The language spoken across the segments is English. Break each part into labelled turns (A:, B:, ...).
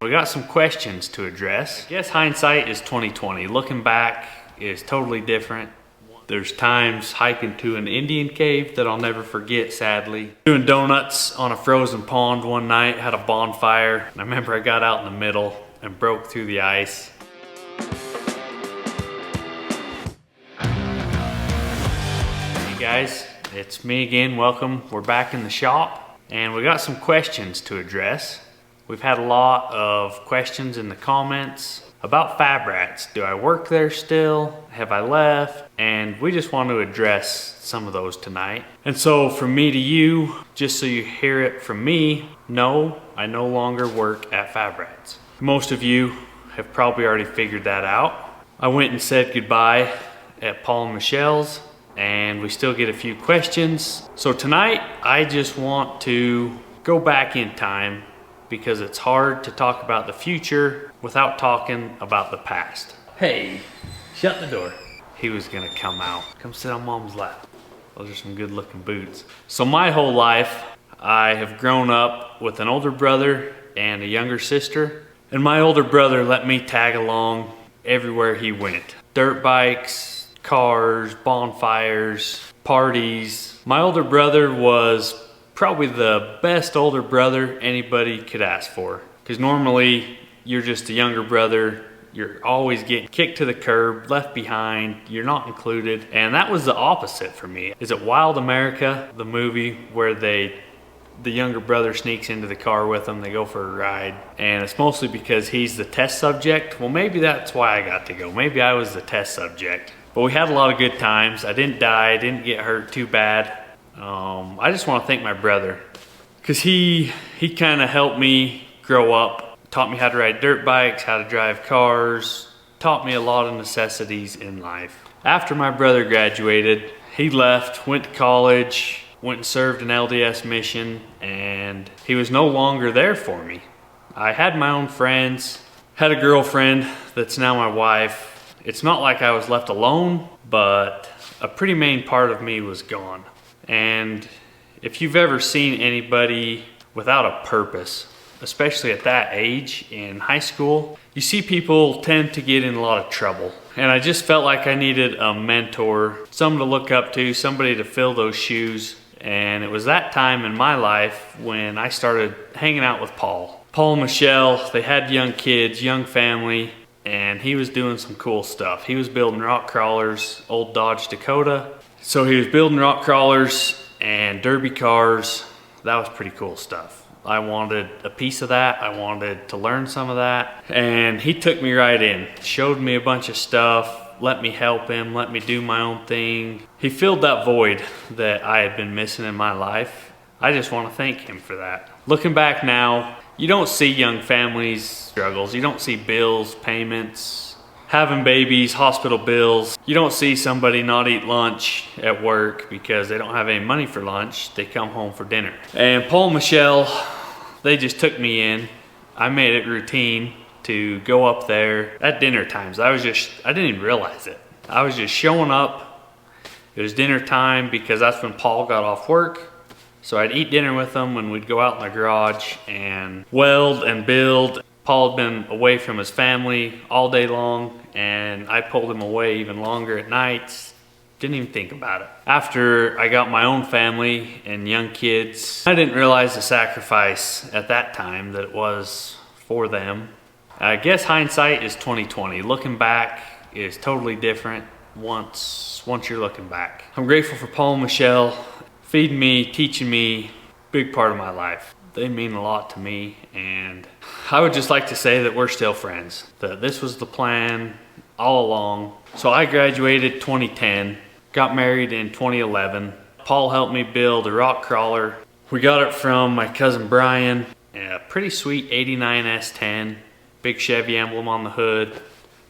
A: We got some questions to address. I guess hindsight is 2020. Looking back is totally different. There's times hiking to an Indian cave that I'll never forget, sadly. Doing donuts on a frozen pond one night, had a bonfire. And I remember I got out in the middle and broke through the ice. Hey guys, it's me again, welcome. We're back in the shop and we got some questions to address. We've had a lot of questions in the comments about Fab Rats. Do I work there still? Have I left? And we just want to address some of those tonight. And so from me to you, just so you hear it from me, no, I no longer work at Fab Rats. Most of you have probably already figured that out. I went and said goodbye at Paul and Michelle's, and we still get a few questions. So tonight, I just want to go back in time because it's hard to talk about the future without talking about the past. Hey, shut the door. He was gonna come out. Come sit on mom's lap. Those are some good looking boots. So my whole life, I have grown up with an older brother and a younger sister. And my older brother let me tag along everywhere he went. Dirt bikes, cars, bonfires, parties. My older brother was probably the best older brother anybody could ask for. Because normally you're just a younger brother, you're always getting kicked to the curb, left behind, you're not included. And that was the opposite for me. Is it Wild America, the movie where the younger brother sneaks into the car with them, they go for a ride, and it's mostly because he's the test subject? Well, maybe that's why I got to go. Maybe I was the test subject. But we had a lot of good times. I didn't die, didn't get hurt too bad. I just want to thank my brother because he kind of helped me grow up, taught me how to ride dirt bikes, how to drive cars, taught me a lot of necessities in life. After my brother graduated, he left, went to college, went and served an LDS mission, and he was no longer there for me. I had my own friends, had a girlfriend that's now my wife. It's not like I was left alone, but a pretty main part of me was gone. And if you've ever seen anybody without a purpose, especially at that age in high school, you see people tend to get in a lot of trouble. And I just felt like I needed a mentor, someone to look up to, somebody to fill those shoes. And it was that time in my life when I started hanging out with Paul. Paul and Michelle, they had young kids, young family, and he was doing some cool stuff. He was building rock crawlers, old Dodge Dakota. So he was building rock crawlers and derby cars. That was pretty cool stuff. I wanted a piece of that. I wanted to learn some of that. And he took me right in, showed me a bunch of stuff, let me help him, let me do my own thing. He filled that void that I had been missing in my life. I just want to thank him for that. Looking back now, you don't see young families' struggles. You don't see bills, payments, having babies, hospital bills. You don't see somebody not eat lunch at work because they don't have any money for lunch. They come home for dinner. And Paul and Michelle, they just took me in. I made it routine to go up there at dinner times. I didn't even realize it. I was just showing up. It was dinner time because that's when Paul got off work. So I'd eat dinner with them when we'd go out in the garage and weld and build. Paul had been away from his family all day long, and I pulled him away even longer at nights. Didn't even think about it. After I got my own family and young kids, I didn't realize the sacrifice at that time that it was for them. I guess hindsight is 2020. Looking back is totally different once you're looking back. I'm grateful for Paul and Michelle, feeding me, teaching me, big part of my life. They mean a lot to me, and I would just like to say that we're still friends, that this was the plan all along. So I graduated 2010, got married in 2011. Paul helped me build a rock crawler. We got it from my cousin Brian, a pretty sweet 89 S10, big Chevy emblem on the hood,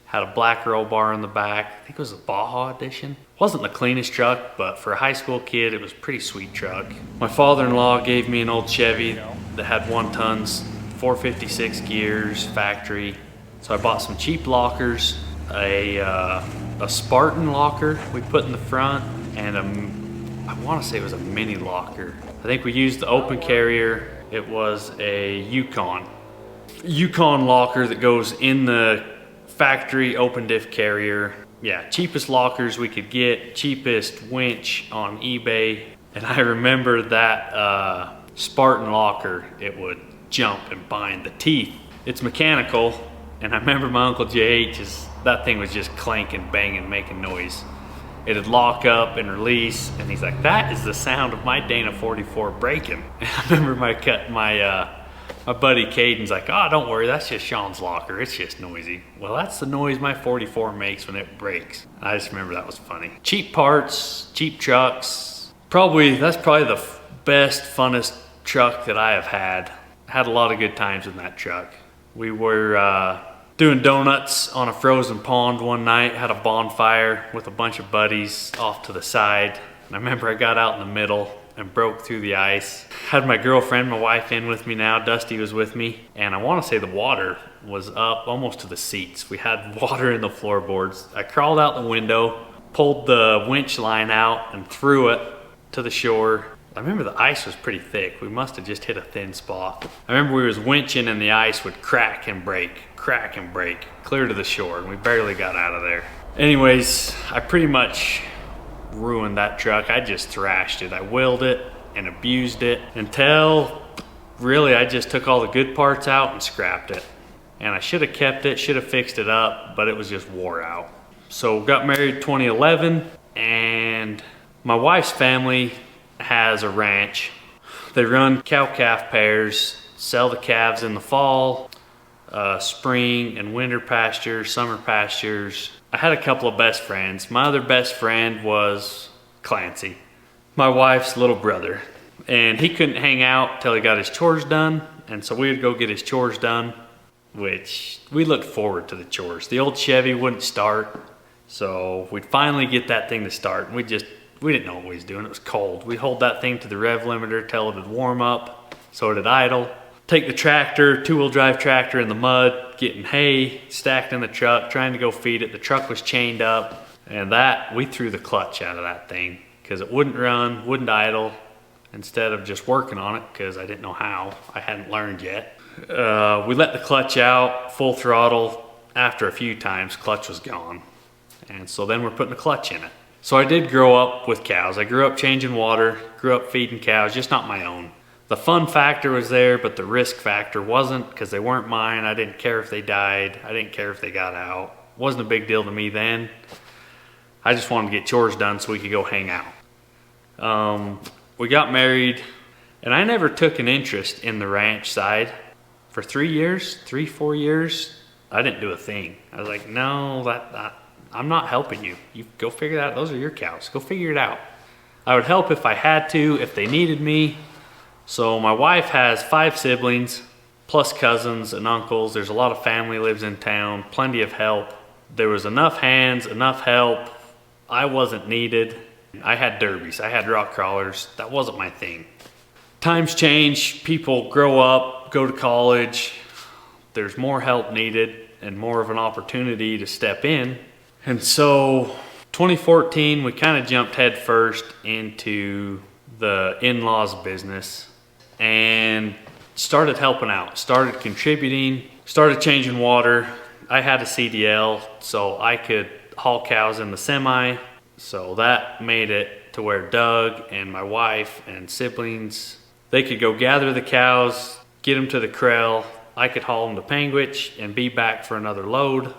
A: had a black roll bar in the back. I think it was a Baja edition. Wasn't the cleanest truck, but for a high school kid, it was a pretty sweet truck. My father-in-law gave me an old Chevy that had 1 tons, 456 gears, factory. So I bought some cheap lockers, a Spartan locker we put in the front, and I want to say it was a mini locker. I think we used the open carrier. It was a Yukon. Yukon locker that goes in the factory open diff carrier. Yeah, cheapest lockers we could get, cheapest winch on eBay. And I remember that Spartan locker, it would jump and bind the teeth. It's mechanical, and I remember my Uncle JH, that thing was just clanking, banging, making noise. It'd lock up and release, and he's like, that is the sound of my Dana 44 breaking. And I remember my buddy Caden's like, oh, don't worry, that's just Sean's locker, it's just noisy. Well, that's the noise my 44 makes when it breaks. I just remember that was funny. Cheap parts, cheap trucks. That's probably the best, funnest truck that I have had. Had a lot of good times in that truck. We were doing donuts on a frozen pond one night, had a bonfire with a bunch of buddies off to the side. And I remember I got out in the middle and broke through the ice. Had my girlfriend, my wife in with me now, Dusty was with me. And I wanna say the water was up almost to the seats. We had water in the floorboards. I crawled out the window, pulled the winch line out and threw it to the shore. I remember the ice was pretty thick. We must have just hit a thin spot. I remember we was winching and the ice would crack and break, clear to the shore, and we barely got out of there. Anyways, I pretty much ruined that truck. I just thrashed it. I willed it and abused it until really I just took all the good parts out and scrapped it. And I should have kept it, should have fixed it up, but it was just wore out. So got married 2011, and my wife's family has a ranch. They run cow-calf pairs, sell the calves in the fall, spring and winter pastures, summer pastures. I had a couple of best friends. My other best friend was Clancy, my wife's little brother. And he couldn't hang out till he got his chores done, and so we would go get his chores done, which we looked forward to the chores. The old Chevy wouldn't start, so we'd finally get that thing to start, and we didn't know what we was doing. It was cold. We'd hold that thing to the rev limiter till it would warm up, so it'd idle. Take the tractor, two-wheel drive tractor in the mud, getting hay stacked in the truck, trying to go feed it. The truck was chained up, and we threw the clutch out of that thing because it wouldn't run, wouldn't idle, instead of just working on it because I didn't know how. I hadn't learned yet. We let the clutch out, full throttle. After a few times, clutch was gone. And so then we're putting a clutch in it. So I did grow up with cows. I grew up changing water, grew up feeding cows, just not my own. The fun factor was there, but the risk factor wasn't because they weren't mine. I didn't care if they died. I didn't care if they got out. It wasn't a big deal to me then. I just wanted to get chores done so we could go hang out. We got married, and I never took an interest in the ranch side. For 4 years, I didn't do a thing. I was like, no, I'm not helping you. You go figure that out. Those are your cows. Go figure it out. I would help if I had to, if they needed me. So my wife has 5 siblings, plus cousins and uncles. There's a lot of family lives in town, plenty of help. There was enough hands, enough help. I wasn't needed. I had derbies, I had rock crawlers. That wasn't my thing. Times change, people grow up, go to college. There's more help needed and more of an opportunity to step in. And so 2014, we kind of jumped head first into the in-laws business and started helping out, started contributing, started changing water. I had a CDL, so I could haul cows in the semi. So that made it to where Doug and my wife and siblings, they could go gather the cows, get them to the corral. I could haul them to Panguitch and be back for another load,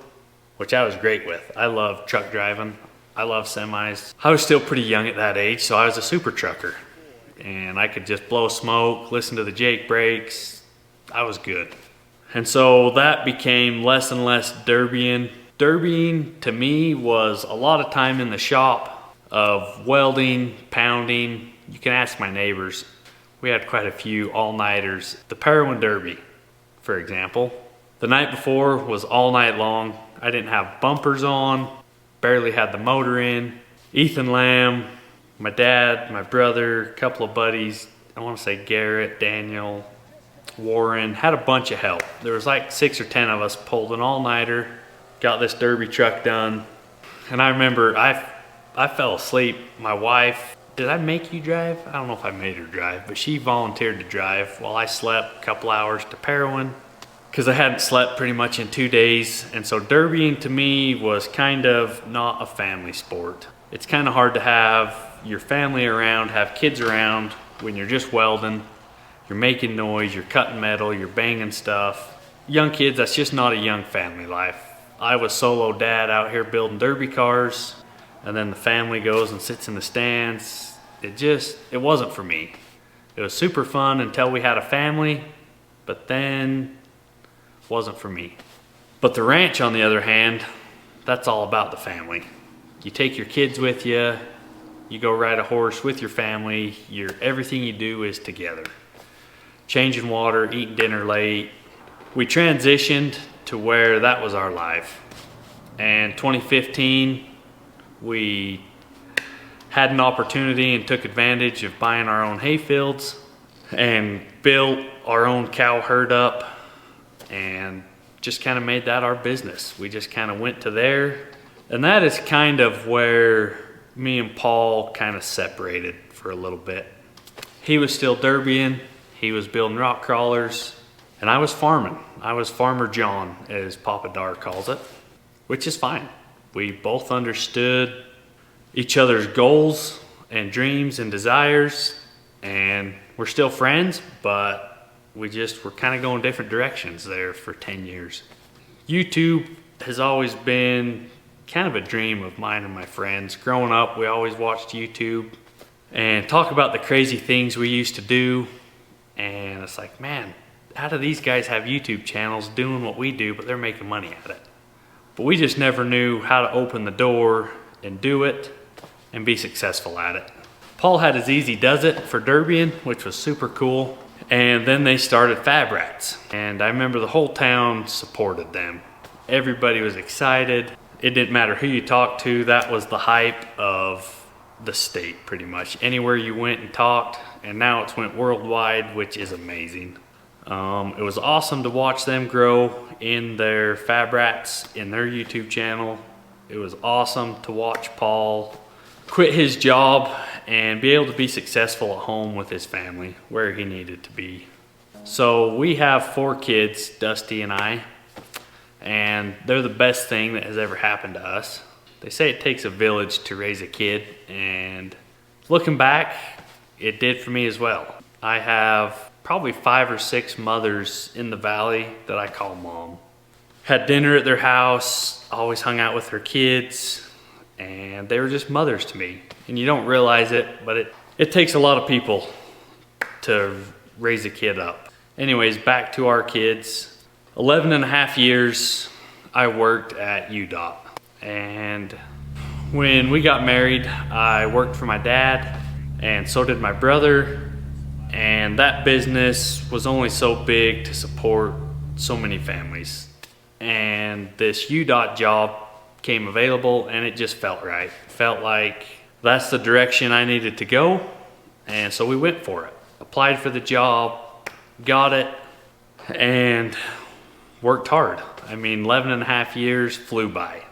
A: which I was great with. I love truck driving. I love semis. I was still pretty young at that age, so I was a super trucker. And I could just blow smoke, listen to the Jake brakes. I was good. And so that became less and less derbying. Derbying to me was a lot of time in the shop of welding, pounding. You can ask my neighbors. We had quite a few all-nighters. The Parowan Derby, for example. The night before was all night long. I didn't have bumpers on, barely had the motor in. Ethan Lamb, my dad, my brother, a couple of buddies, I want to say Garrett, Daniel, Warren, had a bunch of help. There was like 6 or 10 of us pulled an all-nighter, got this derby truck done. And I remember I fell asleep. My wife, did I make you drive? I don't know if I made her drive, but she volunteered to drive while I slept a couple hours to Parowan. because I hadn't slept pretty much in 2 days. And so derbying to me was kind of not a family sport. It's kind of hard to have your family around, have kids around when you're just welding, you're making noise, you're cutting metal, you're banging stuff. Young kids, that's just not a young family life. I was solo dad out here building derby cars, and then the family goes and sits in the stands. It wasn't for me. It was super fun until we had a family, but then it wasn't for me. But the ranch, on the other hand, that's all about the family. You take your kids with you, you go ride a horse with your family, everything you do is together. Changing water, eating dinner late. We transitioned to where that was our life. And 2015, we had an opportunity and took advantage of buying our own hay fields and built our own cow herd up and just kind of made that our business. We just kind of went to there. And that is kind of where me and Paul kind of separated for a little bit. He was still derbying, he was building rock crawlers, and I was farming. I was Farmer John, as Papa Dar calls it, which is fine. We both understood each other's goals and dreams and desires, and we're still friends, but were kind of going different directions there for 10 years. YouTube has always been kind of a dream of mine and my friends. Growing up, we always watched YouTube and talk about the crazy things we used to do. And it's like, man, how do these guys have YouTube channels doing what we do, but they're making money at it? But we just never knew how to open the door and do it and be successful at it. Paul had his Easy Does It for derbying, which was super cool. And then they started Fab Rats. And I remember the whole town supported them. Everybody was excited. It didn't matter who you talked to, that was the hype of the state pretty much. Anywhere you went and talked, and now it's went worldwide, which is amazing. It was awesome to watch them grow in their Fab Rats, in their YouTube channel. It was awesome to watch Paul quit his job and be able to be successful at home with his family, where he needed to be. So we have 4 kids, Dusty and I, and they're the best thing that has ever happened to us. They say it takes a village to raise a kid, and looking back, it did for me as well. I have probably 5 or 6 mothers in the valley that I call mom. Had dinner at their house, always hung out with their kids, and they were just mothers to me. And you don't realize it, but it takes a lot of people to raise a kid up. Anyways, back to our kids. 11 and a half years I worked at UDOT. And when we got married, I worked for my dad, and so did my brother. And that business was only so big to support so many families. And this UDOT job came available, and it just felt right. Felt like that's the direction I needed to go. And so we went for it. Applied for the job, got it, and worked hard. I mean, 11 and a half years flew by.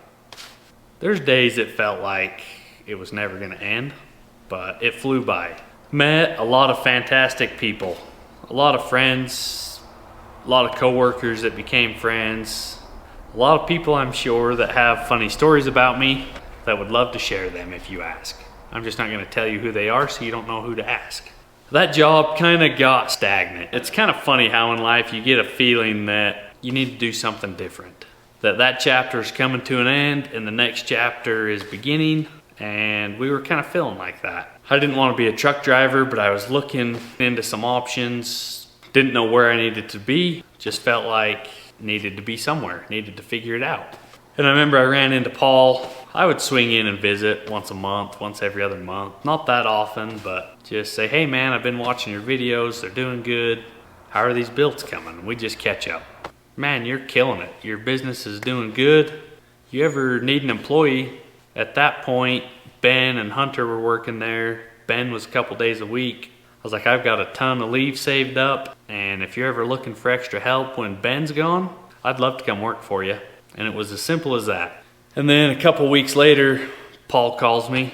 A: There's days it felt like it was never gonna end, but it flew by. Met a lot of fantastic people, a lot of friends, a lot of coworkers that became friends, a lot of people I'm sure that have funny stories about me that would love to share them if you ask. I'm just not gonna tell you who they are so you don't know who to ask. That job kind of got stagnant. It's kind of funny how in life you get a feeling that you need to do something different. That chapter is coming to an end and the next chapter is beginning, and we were kind of feeling like that. I didn't want to be a truck driver, but I was looking into some options. Didn't know where I needed to be, just felt like needed to be somewhere, needed to figure it out. And I remember I ran into Paul. I would swing in and visit once a month, once every other month. Not that often, but just say, hey man, I've been watching your videos, they're doing good. How are these builds coming? And we just catch up. Man, you're killing it. Your business is doing good. You ever need an employee? At that point, Ben and Hunter were working there. Ben was a couple days a week. I was like, I've got a ton of leave saved up, and if you're ever looking for extra help when Ben's gone, I'd love to come work for you. And it was as simple as that. And then a couple weeks later, Paul calls me.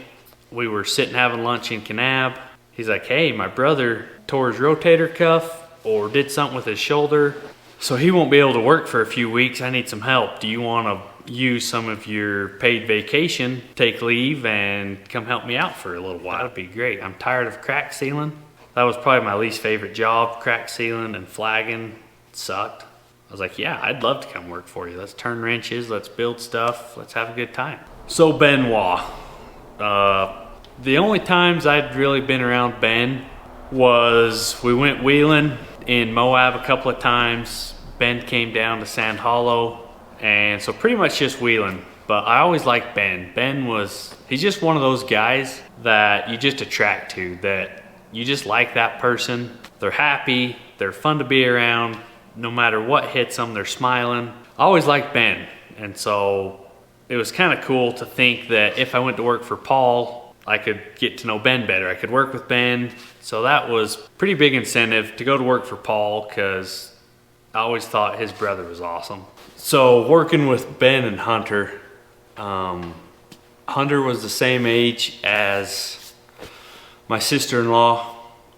A: We were sitting having lunch in Kanab. He's like, hey, my brother tore his rotator cuff or did something with his shoulder. So he won't be able to work for a few weeks. I need some help. Do you want to use some of your paid vacation, take leave, and come help me out for a little while? That'd be great. I'm tired of crack sealing. That was probably my least favorite job. Crack sealing and flagging sucked. I was like, yeah, I'd love to come work for you. Let's turn wrenches, let's build stuff, let's have a good time. So Benoit, the only times I'd really been around Ben was we went wheeling in Moab a couple of times. Ben came down to Sand Hollow, and so pretty much just wheeling. But I always liked Ben. He's just one of those guys that you just attract to, that you just like that person. They're happy, they're fun to be around. No matter what hits them, they're smiling. I always liked Ben, and so it was kind of cool to think that if I went to work for Paul, I could get to know Ben better. I could work with Ben. So that was pretty big incentive to go to work for Paul, because I always thought his brother was awesome. So working with Ben and Hunter, Hunter was the same age as my sister-in-law,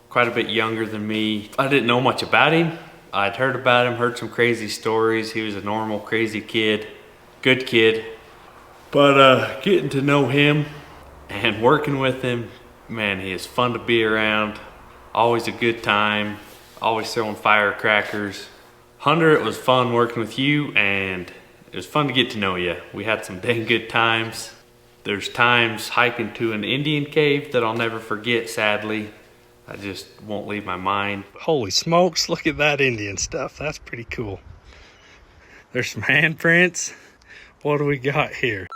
A: quite a bit younger than me. I didn't know much about him. I'd heard about him, heard some crazy stories. He was a normal, crazy kid, good kid. But getting to know him and working with him, man, he is fun to be around. Always a good time, always throwing firecrackers. Hunter, it was fun working with you, and it was fun to get to know you. We had some dang good times. There's times hiking to an Indian cave that I'll never forget, sadly. I just won't leave my mind.
B: Holy smokes, look at that Indian stuff. That's pretty cool. There's some handprints. What do we got here?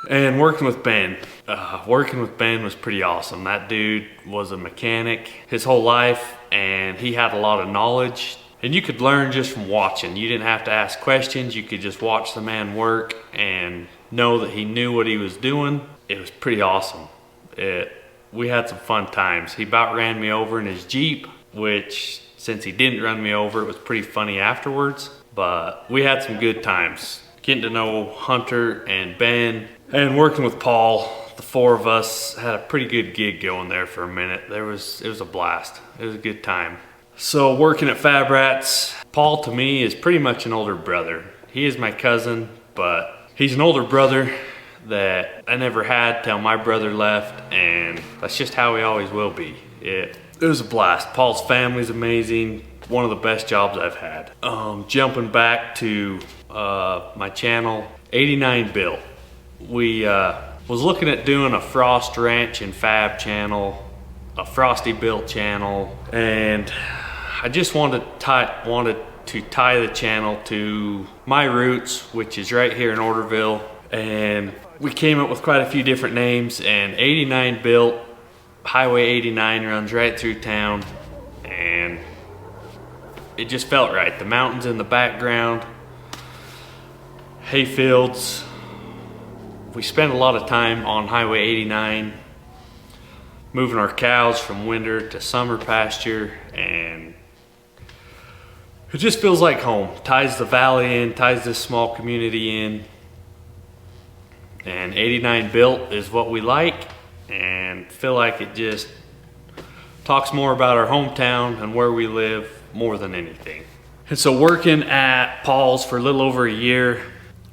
A: And working with Ben was pretty awesome. That dude was a mechanic his whole life, and he had a lot of knowledge. And you could learn just from watching. You didn't have to ask questions. You could just watch the man work and know that he knew what he was doing. It was pretty awesome. We had some fun times. He about ran me over in his Jeep, which, since he didn't run me over, it was pretty funny afterwards. But we had some good times. Getting to know Hunter and Ben, and working with Paul. The four of us had a pretty good gig going there for a minute. It was a blast. It was a good time. So working at Fab Rats, Paul to me is pretty much an older brother. He is my cousin, but he's an older brother that I never had till my brother left, and that's just how he always will be. It was a blast. Paul's family's amazing. One of the best jobs I've had. Jumping back to my channel, 89 Built. We was looking at doing a Frost Ranch and Fab channel, a Frosty Built channel, and I just wanted to tie the channel to my roots, which is right here in Orderville. And we came up with quite a few different names, and 89 Built, Highway 89 runs right through town, and it just felt right. The mountains in the background, hay fields. We spent a lot of time on Highway 89 moving our cows from winter to summer pasture, and it just feels like home. Ties the valley in, ties this small community in. And 89 Built is what we like, and feel like it just talks more about our hometown and where we live more than anything. And so working at Paul's for a little over a year,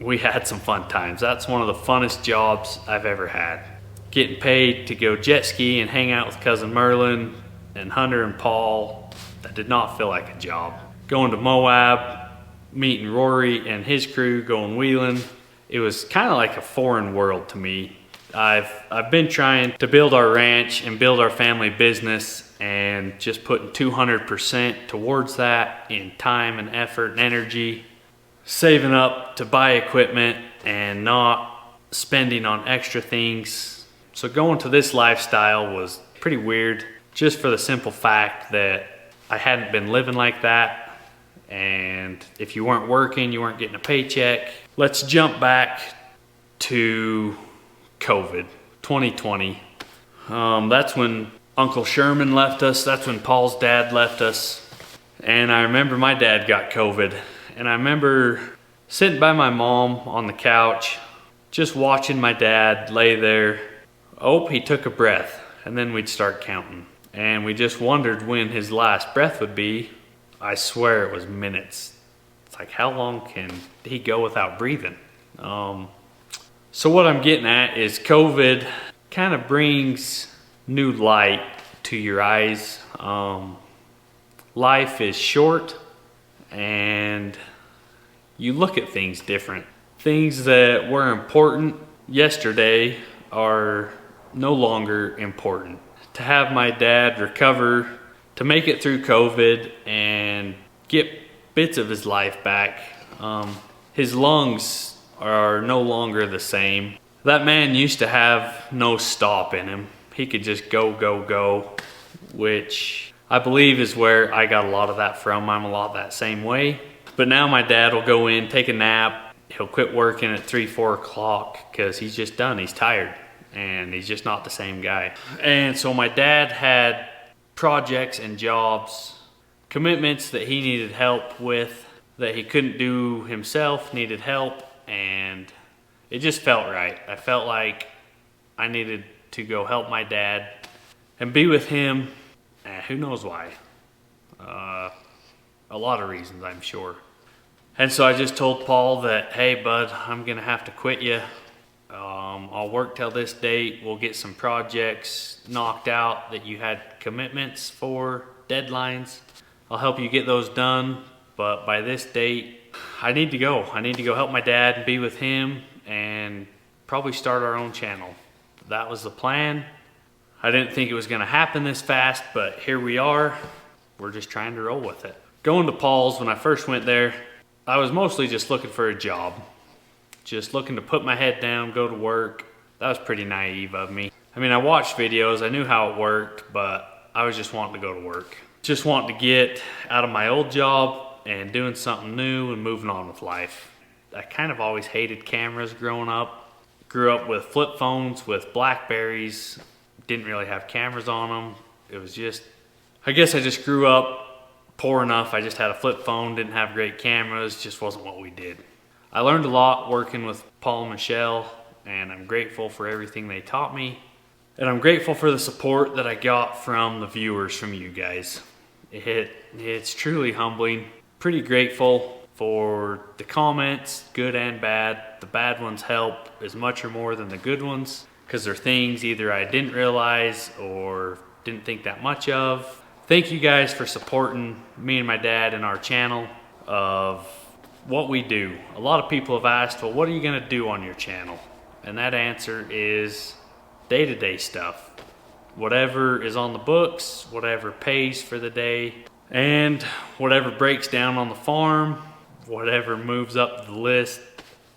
A: we had some fun times. That's one of the funnest jobs I've ever had. Getting paid to go jet ski and hang out with Cousin Merlin and Hunter and Paul, that did not feel like a job. Going to Moab, meeting Rory and his crew, going wheeling, it was kind of like a foreign world to me. I've been trying to build our ranch and build our family business, and just putting 200% towards that in time and effort and energy, saving up to buy equipment and not spending on extra things. So going to this lifestyle was pretty weird, just for the simple fact that I hadn't been living like that. And if you weren't working, you weren't getting a paycheck. Let's jump back to COVID, 2020. That's when Uncle Sherman left us. That's when Paul's dad left us. And I remember my dad got COVID. And I remember sitting by my mom on the couch, just watching my dad lay there. Oh, he took a breath. And then we'd start counting. And we just wondered when his last breath would be. I swear it was minutes. It's like, how long can he go without breathing? So what I'm getting at is COVID kind of brings new light to your eyes. Life is short and you look at things different. Things that were important yesterday are no longer important. To have my dad recover, to make it through COVID and get bits of his life back, his lungs are no longer the same. That man used to have no stop in him. He could just go, go, go, which I believe is where I got a lot of that from. I'm a lot that same way. But now my dad will go in, take a nap. He'll quit working at 3, 4 o'clock because he's just done. He's tired and he's just not the same guy. And so my dad had projects and jobs, commitments that he needed help with that he couldn't do himself, needed help, and it just felt right. I felt like I needed to go help my dad and be with him. Who knows why? A lot of reasons, I'm sure. And so I just told Paul that, hey bud, I'm gonna have to quit you. I'll work till this date. We'll get some projects knocked out that you had commitments for, deadlines. I'll help you get those done, but by this date, I need to go. I need to go help my dad and be with him and probably start our own channel. That was the plan. I didn't think it was gonna happen this fast, but here we are. We're just trying to roll with it. Going to Paul's, when I first went there, I was mostly just looking for a job. Just looking to put my head down, go to work. That was pretty naive of me. I mean, I watched videos, I knew how it worked, but I was just wanting to go to work. Just wanting to get out of my old job and doing something new and moving on with life. I kind of always hated cameras growing up. Grew up with flip phones, with Blackberries. Didn't really have cameras on them. It was just, I guess I just grew up poor enough. I just had a flip phone, didn't have great cameras, just wasn't what we did. I learned a lot working with Paul and Michelle, and I'm grateful for everything they taught me. And I'm grateful for the support that I got from the viewers, from you guys. It's truly humbling. Pretty grateful for the comments, good and bad. The bad ones help as much or more than the good ones, because they're things either I didn't realize or didn't think that much of. Thank you guys for supporting me and my dad and our channel of what we do. A lot of people have asked, well, what are you gonna do on your channel? And that answer is day-to-day stuff. Whatever is on the books, whatever pays for the day, and whatever breaks down on the farm, whatever moves up the list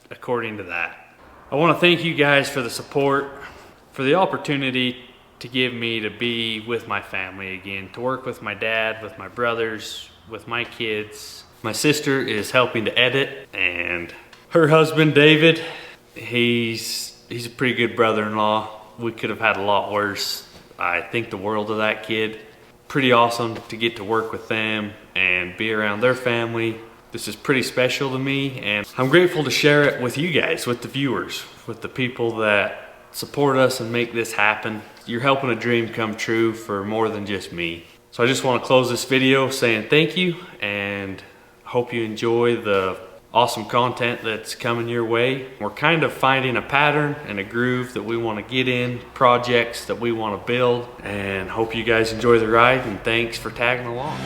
A: according to that. I wanna thank you guys for the support, for the opportunity to give me to be with my family again, to work with my dad, with my brothers, with my kids. My sister is helping to edit, and her husband, David, he's a pretty good brother-in-law. We could have had a lot worse. I think the world of that kid. Pretty awesome to get to work with them and be around their family. This is pretty special to me, and I'm grateful to share it with you guys, with the viewers, with the people that support us and make this happen. You're helping a dream come true for more than just me. So I just want to close this video saying thank you, and hope you enjoy the awesome content that's coming your way. We're kind of finding a pattern and a groove that we want to get in, projects that we want to build, and hope you guys enjoy the ride, and thanks for tagging along.